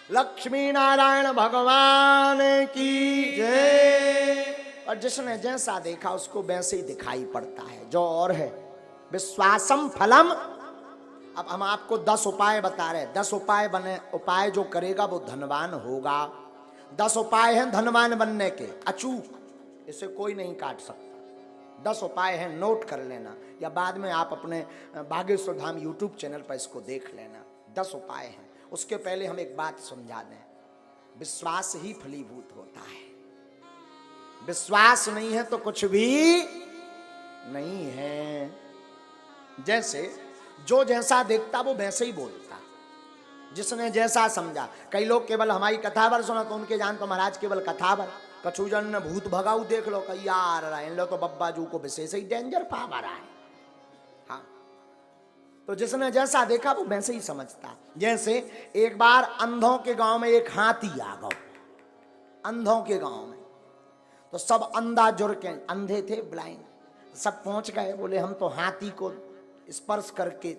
लक्ष्मी नारायण भगवान की जय। और जिसने जैसा देखा उसको वैसे ही दिखाई पड़ता है, जो और है। विश्वासम फलम। अब हम आपको 10 उपाय बता रहे हैं। 10 उपाय बने, उपाय जो करेगा वो धनवान होगा। 10 उपाय हैं धनवान बनने के, अचूक, इसे कोई नहीं काट सकता। 10 उपाय हैं, नोट कर लेना, या बाद में आप अपने बागेश्वर धाम यूट्यूब चैनल पर इसको देख लेना। 10 उपाय हैं। उसके पहले हम एक बात समझा दें, विश्वास ही फलीभूत होता है। विश्वास नहीं है तो कुछ भी नहीं है। जैसे जो जैसा देखता वो वैसे ही बोलता, जिसने जैसा समझा। कई लोग केवल हमारी कथावर सुना तो उनके जान तो महाराज केवल कथावर। कछुजन ने भूत भगाऊ देख लो, कही यार इन लो तो बब्बा जू को विशेष ही डेंजर पावा रहा है। हाँ, तो जिसने जैसा देखा वो वैसे ही समझता। जैसे एक बार अंधों के गांव में एक हाथी आ गया। अंधों के गांव में तो सब अंधा जुड़ के, अंधे थे, ब्लाइंड, सब पहुंच गए। बोले हम तो हाथी को स्पर्श करके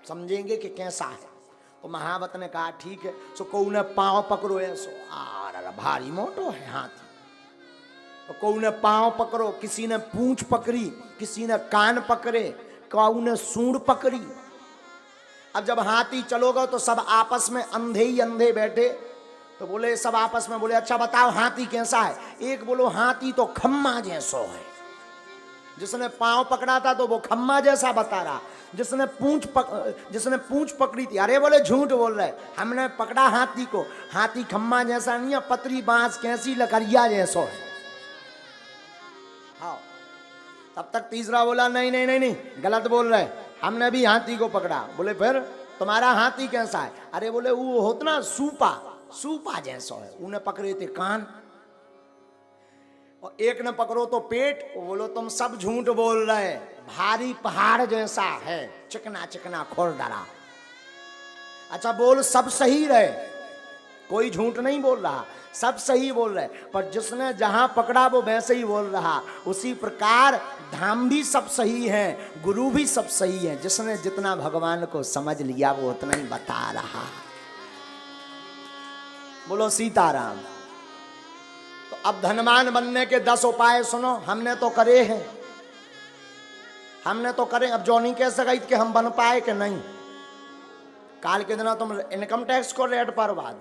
समझेंगे कि कैसा है। तो महावत ने कहा ठीक है। सो को ने पांव पकड़ो, ऐसो आर भारी मोटो है हाथी। तो को ने पांव पकड़ो, किसी ने पूंछ पकड़ी, किसी ने कान पकड़े, कौ ने सूंड पकड़ी। अब जब हाथी चलोगा तो सब आपस में अंधे ही अंधे बैठे। तो बोले सब आपस में बोले अच्छा बताओ हाथी कैसा है। एक बोलो हाथी तो खम्मा जैसो है। जिसने पांव पकड़ा था तो वो खम्मा जैसा बता रहा। जिसने पूंछ पकड़ी थी, अरे बोले झूठ बोल रहे, हमने पकड़ा हाथी को, हाथी खम्मा जैसा नहीं है, पतरी बांस कैसी लकड़िया जैसो है। हाँ, तब तक तीसरा बोला नहीं नहीं नहीं नहीं, गलत बोल रहे, हमने भी हाथी को पकड़ा। बोले फिर तुम्हारा हाथी कैसा है। अरे बोले वो होता ना सूपा जैसा है। उन्हें पकड़े थे कान, और एक ने पकड़ो तो पेट। वो बोलो तुम सब झूठ बोल रहे, भारी पहाड़ जैसा है, चिकना चिकना खुरदरा। अच्छा बोल सब सही रहे, कोई झूठ नहीं बोल रहा, सब सही बोल रहे। पर जिसने जहां पकड़ा वो वैसे ही बोल रहा। उसी प्रकार धाम भी सब सही है, गुरु भी सब सही है। जिसने जितना भगवान को समझ लिया वो उतना ही बता रहा। बोलो सीताराम। तो अब धनवान बनने के 10 उपाय सुनो। हमने तो करे हैं, हमने तो करे। अब जो नहीं कह सका कि हम बन पाए कि नहीं। काल के दिन तुम इनकम टैक्स को रेट पर बाद,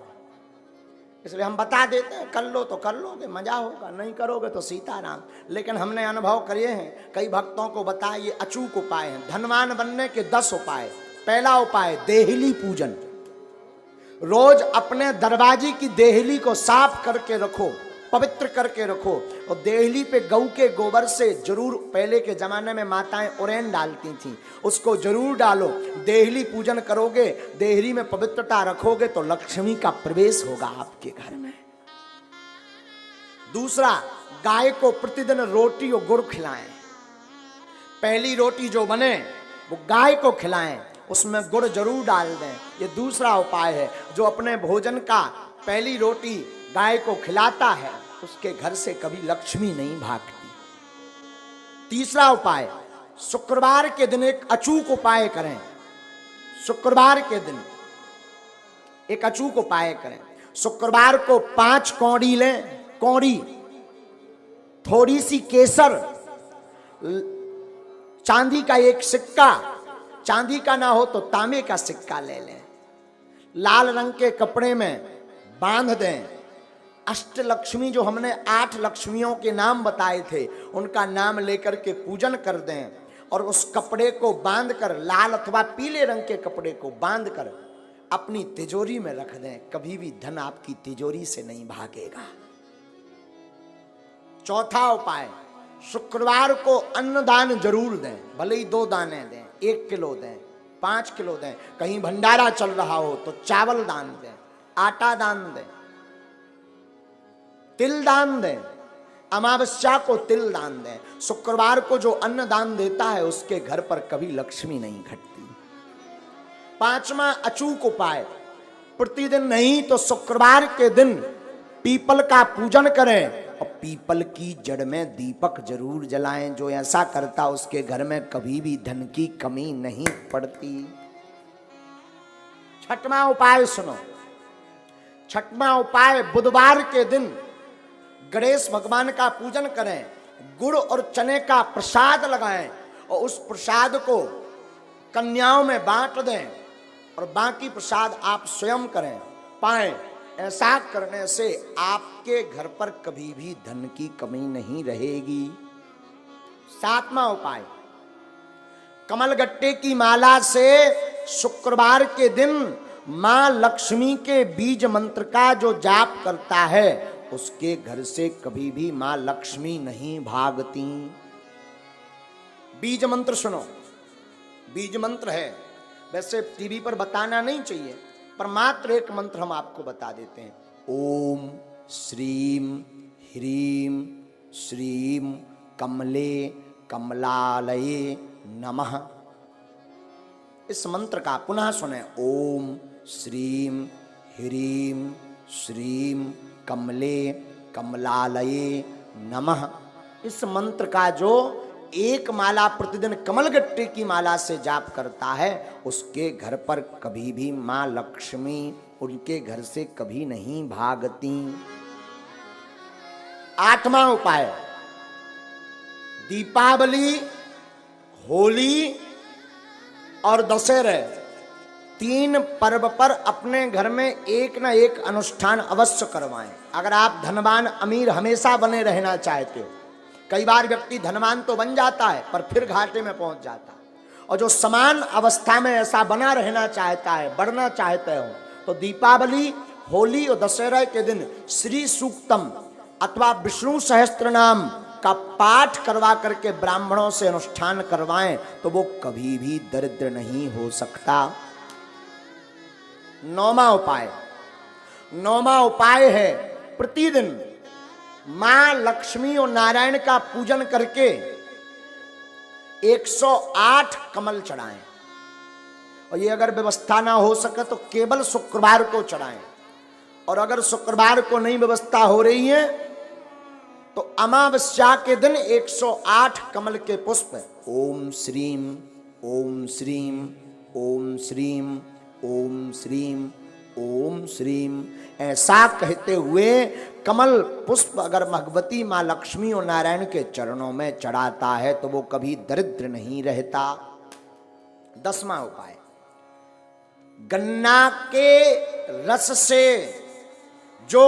इसलिए हम बता देते हैं, कर लो तो कर लोगे, मजा होगा, नहीं करोगे तो सीताराम। लेकिन हमने अनुभव करे हैं, कई भक्तों को बताया, ये अचूक उपाय हैं धनवान बनने के 10 उपाय। पहला उपाय देहली पूजन। रोज अपने दरवाजे की देहली को साफ करके रखो, पवित्र करके रखो। और देहली पे गऊ के गोबर से जरूर, पहले के जमाने में माताएं उरेन डालती थीं, उसको जरूर डालो। देहली पूजन करोगे, देहली में पवित्रता रखोगे तो लक्ष्मी का प्रवेश होगा आपके घर में। दूसरा, गाय को प्रतिदिन रोटी और गुड़ खिलाएं। पहली रोटी जो बने वो गाय को खिलाएं, उसमें गुड़ जरूर डाल दें। ये दूसरा उपाय है। जो अपने भोजन का पहली रोटी गाय को खिलाता है उसके घर से कभी लक्ष्मी नहीं भागती। तीसरा उपाय, शुक्रवार के दिन एक अचूक उपाय करें। शुक्रवार के दिन एक अचूक उपाय करें। शुक्रवार को 5 कौड़ी लें, कौड़ी, थोड़ी सी केसर, चांदी का एक सिक्का, चांदी का ना हो तो तांबे का सिक्का ले लें, लाल रंग के कपड़े में बांध दें। अष्टलक्ष्मी, जो हमने 8 लक्ष्मियों के नाम बताए थे, उनका नाम लेकर के पूजन कर दें। और उस कपड़े को बांधकर, लाल अथवा पीले रंग के कपड़े को बांधकर अपनी तिजोरी में रख दें। कभी भी धन आपकी तिजोरी से नहीं भागेगा। चौथा उपाय, शुक्रवार को अन्नदान जरूर दें। भले ही 2 दाने दें, 1 किलो दें, 5 किलो दें। कहीं भंडारा चल रहा हो तो चावल दान दें, आटा दान दें, तिल दान दें। अमावस्या को तिल दान दें। शुक्रवार को जो अन्न दान देता है उसके घर पर कभी लक्ष्मी नहीं घटती। 5वां अचूक उपाय, प्रतिदिन नहीं तो शुक्रवार के दिन पीपल का पूजन करें और पीपल की जड़ में दीपक जरूर जलाएं। जो ऐसा करता उसके घर में कभी भी धन की कमी नहीं पड़ती। 6वां उपाय सुनो। छठवां उपाय, बुधवार के दिन गणेश भगवान का पूजन करें, गुड़ और चने का प्रसाद लगाएं और उस प्रसाद को कन्याओं में बांट दें और बाकी प्रसाद आप स्वयं करें पाएं। ऐसा करने से आपके घर पर कभी भी धन की कमी नहीं रहेगी। सातवां उपाय, कमलगट्टे की माला से शुक्रवार के दिन मां लक्ष्मी के बीज मंत्र का जो जाप करता है उसके घर से कभी भी मां लक्ष्मी नहीं भागती। बीज मंत्र सुनो, बीज मंत्र है, वैसे टीवी पर बताना नहीं चाहिए पर मात्र एक मंत्र हम आपको बता देते हैं। ओम श्रीम ह्रीम श्रीम कमले कमलालये नमः। इस मंत्र का पुनः सुने, ओम श्रीम ह्रीम श्रीम कमले कमलालये नमः। इस मंत्र का जो एक माला प्रतिदिन कमलगट्टे की माला से जाप करता है उसके घर पर कभी भी मां लक्ष्मी उनके घर से कभी नहीं भागती। आठवां उपाय, दीपावली, होली और दशहरे, तीन पर्व पर अपने घर में एक न एक अनुष्ठान अवश्य करवाएं। अगर आप धनवान अमीर हमेशा बने रहना चाहते हो, कई बार व्यक्ति धनवान तो बन जाता है पर फिर घाटे में पहुंच जाता है, और जो समान अवस्था में ऐसा बना रहना चाहता है, बढ़ना चाहते हो, तो दीपावली, होली और दशहरा के दिन श्री सूक्तम अथवा विष्णु सहस्त्र नाम का पाठ करवा करके ब्राह्मणों से अनुष्ठान करवाएं तो वो कभी भी दरिद्र नहीं हो सकता। नौवां उपाय है प्रतिदिन मां लक्ष्मी और नारायण का पूजन करके 108 कमल चढ़ाएं, और ये अगर व्यवस्था ना हो सके तो केवल शुक्रवार को चढ़ाएं, और अगर शुक्रवार को नहीं व्यवस्था हो रही है तो अमावस्या के दिन 108 कमल के पुष्प ओम श्रीम ओम श्रीम ओम श्रीम ओम श्रीम ओम श्रीम ऐसा कहते हुए कमल पुष्प अगर भगवती मां लक्ष्मी और नारायण के चरणों में चढ़ाता है तो वो कभी दरिद्र नहीं रहता। 10वां उपाय, गन्ना के रस से जो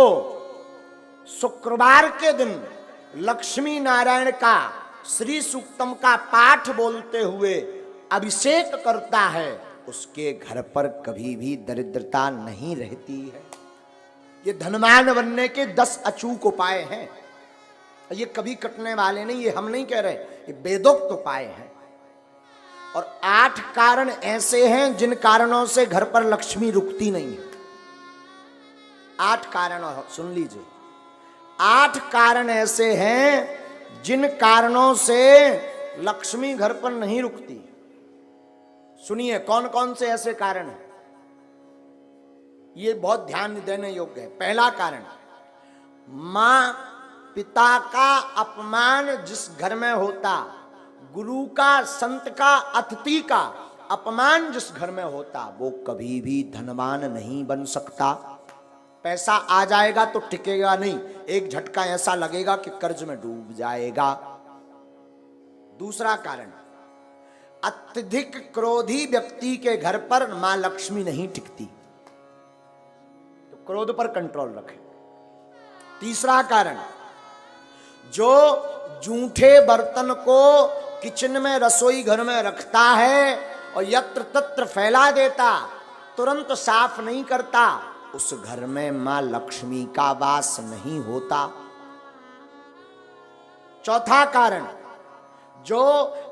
शुक्रवार के दिन लक्ष्मी नारायण का श्री सूक्तम का पाठ बोलते हुए अभिषेक करता है उसके घर पर कभी भी दरिद्रता नहीं रहती है। ये धनवान बनने के 10 अचूक उपाय हैं, ये कभी कटने वाले नहीं, ये हम नहीं कह रहे, ये वेदोक्त उपाय हैं। और 8 कारण ऐसे हैं जिन कारणों से घर पर लक्ष्मी रुकती नहीं है। 8 कारण सुन लीजिए, 8 कारण ऐसे हैं जिन कारणों से लक्ष्मी घर पर नहीं रुकती। सुनिए कौन कौन से ऐसे कारण हैं, ये बहुत ध्यान देने योग्य है। पहला कारण, मां पिता का अपमान जिस घर में होता, गुरु का, संत का, अतिथि का अपमान जिस घर में होता, वो कभी भी धनवान नहीं बन सकता। पैसा आ जाएगा तो टिकेगा नहीं, एक झटका ऐसा लगेगा कि कर्ज में डूब जाएगा। दूसरा कारण, अत्यधिक क्रोधी व्यक्ति के घर पर मां लक्ष्मी नहीं टिकती, तो क्रोध पर कंट्रोल रखें। तीसरा कारण, जो जूठे बर्तन को किचन में, रसोई घर में रखता है और यत्र तत्र फैला देता, तुरंत साफ नहीं करता, उस घर में मां लक्ष्मी का वास नहीं होता। चौथा कारण, जो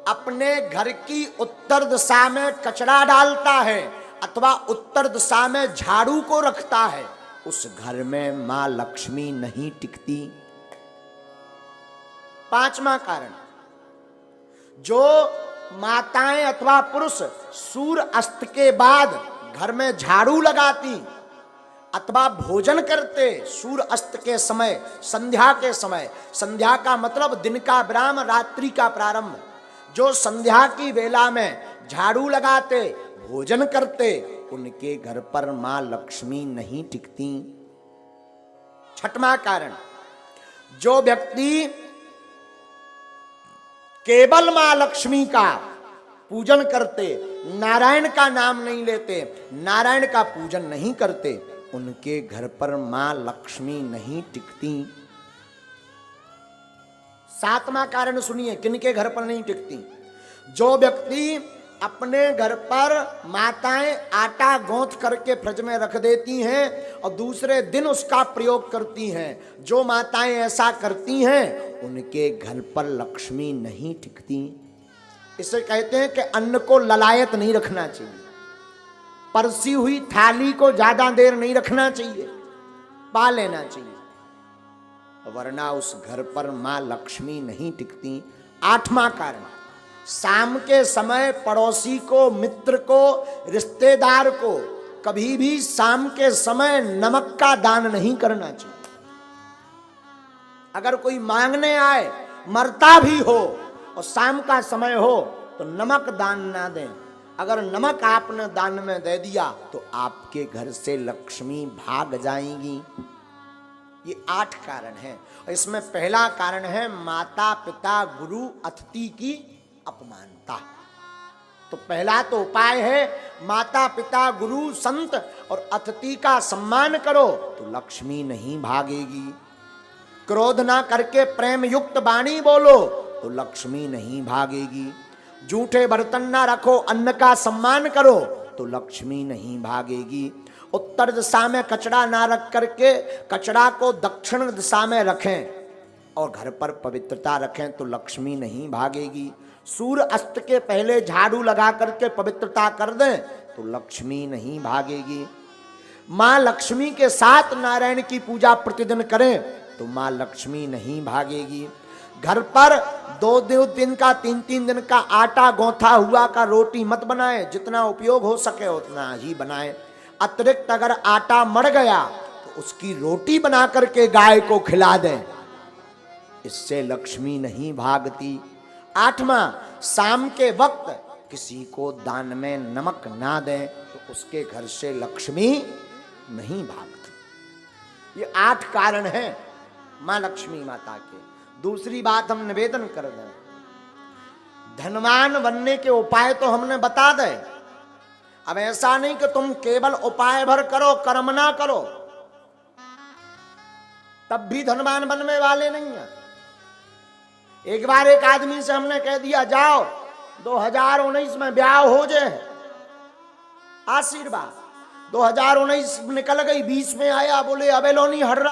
अपने घर की उत्तर दिशा में कचरा डालता है अथवा उत्तर दिशा में झाड़ू को रखता है, उस घर में मां लक्ष्मी नहीं टिकती। पांचवा कारण, जो माताएं अथवा पुरुष सूर्य अस्त के बाद घर में झाड़ू लगाती अथवा भोजन करते सूर्य अस्त के समय, संध्या के समय, संध्या का मतलब दिन का विराम, रात्रि का प्रारंभ, जो संध्या की वेला में झाड़ू लगाते, भोजन करते, उनके घर पर मां लक्ष्मी नहीं टिकती। छठवां कारण, जो व्यक्ति केवल मां लक्ष्मी का पूजन करते, नारायण का नाम नहीं लेते, नारायण का पूजन नहीं करते, उनके घर पर मां लक्ष्मी नहीं टिकती। सातवां कारण सुनिए, किनके घर पर नहीं टिकती? जो व्यक्ति अपने घर पर माताएं आटा गूंथ करके फ्रिज में रख देती हैं और दूसरे दिन उसका प्रयोग करती हैं, जो माताएं ऐसा करती हैं उनके घर पर लक्ष्मी नहीं टिकती। इसे कहते हैं कि अन्न को ललायत नहीं रखना चाहिए, परसी हुई थाली को ज्यादा देर नहीं रखना चाहिए, पा लेना चाहिए, वरना उस घर पर मां लक्ष्मी नहीं टिकती। आठवां कारण, शाम के समय पड़ोसी को, मित्र को, रिश्तेदार को कभी भी शाम के समय नमक का दान नहीं करना चाहिए। अगर कोई मांगने आए, मरता भी हो और शाम का समय हो तो नमक दान ना दें। अगर नमक आपने दान में दे दिया तो आपके घर से लक्ष्मी भाग जाएंगी। ये 8 कारण हैं। इसमें पहला कारण है माता पिता गुरु अतिथि की अपमानता। तो पहला तो उपाय है माता पिता गुरु संत और अतिथि का सम्मान करो तो लक्ष्मी नहीं भागेगी। क्रोध ना करके प्रेम युक्त वाणी बोलो तो लक्ष्मी नहीं भागेगी। झूठे बर्तन ना रखो, अन्न का सम्मान करो तो लक्ष्मी नहीं भागेगी। उत्तर दिशा में कचरा ना रख करके कचरा को दक्षिण दिशा में रखें और घर पर पवित्रता रखें तो लक्ष्मी नहीं भागेगी। सूर्य अस्त के पहले झाड़ू लगा करके पवित्रता कर दें तो लक्ष्मी नहीं भागेगी। मां लक्ष्मी के साथ नारायण की पूजा प्रतिदिन करें तो मां लक्ष्मी नहीं भागेगी। घर पर 2-2 दिन का 3-3 दिन का आटा गौथा हुआ का रोटी मत बनाएं, जितना उपयोग हो सके उतना ही बनाएं। अतिरिक्त अगर आटा मर गया तो उसकी रोटी बना करके गाय को खिला दें, इससे लक्ष्मी नहीं भागती। 8वां, शाम के वक्त किसी को दान में नमक ना दें तो उसके घर से लक्ष्मी नहीं भागती। ये 8 कारण हैं मां लक्ष्मी माता के। दूसरी बात हम निवेदन कर दें, धनवान बनने के उपाय तो हमने बता दे। अब ऐसा नहीं कि तुम केवल उपाय भर करो, कर्म ना करो, तब भी धनवान बनने वाले नहीं है। एक बार एक आदमी से हमने कह दिया जाओ 2019 में ब्याह हो जाए, आशीर्वाद। 2019 निकल गई, 20 में आया, बोले अबेलोनी हर